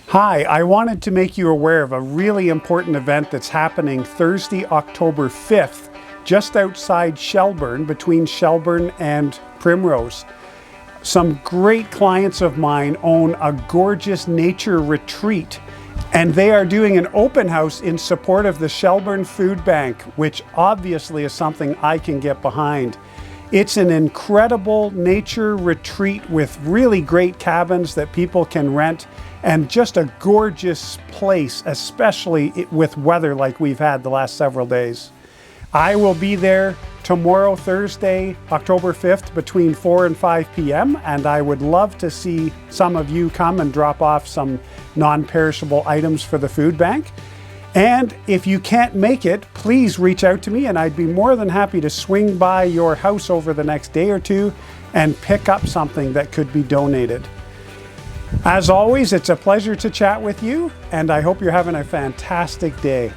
Hi, I wanted to make you aware of a really important event that's happening Thursday, October 5th, just outside Shelburne, between Shelburne and Primrose. Some great clients of mine own a gorgeous nature retreat, and they are doing an open house in support of the Shelburne Food Bank, which obviously is something I can get behind. It's an incredible nature retreat with really great cabins that people can rent, and just a gorgeous place, especially with weather like we've had the last several days. I will be there tomorrow, Thursday, October 5th, between 4 and 5 p.m. and I would love to see some of you come and drop off some non-perishable items for the food bank. And if you can't make it, please reach out to me and I'd be more than happy to swing by your house over the next day or two and pick up something that could be donated. As always, it's a pleasure to chat with you, and I hope you're having a fantastic day.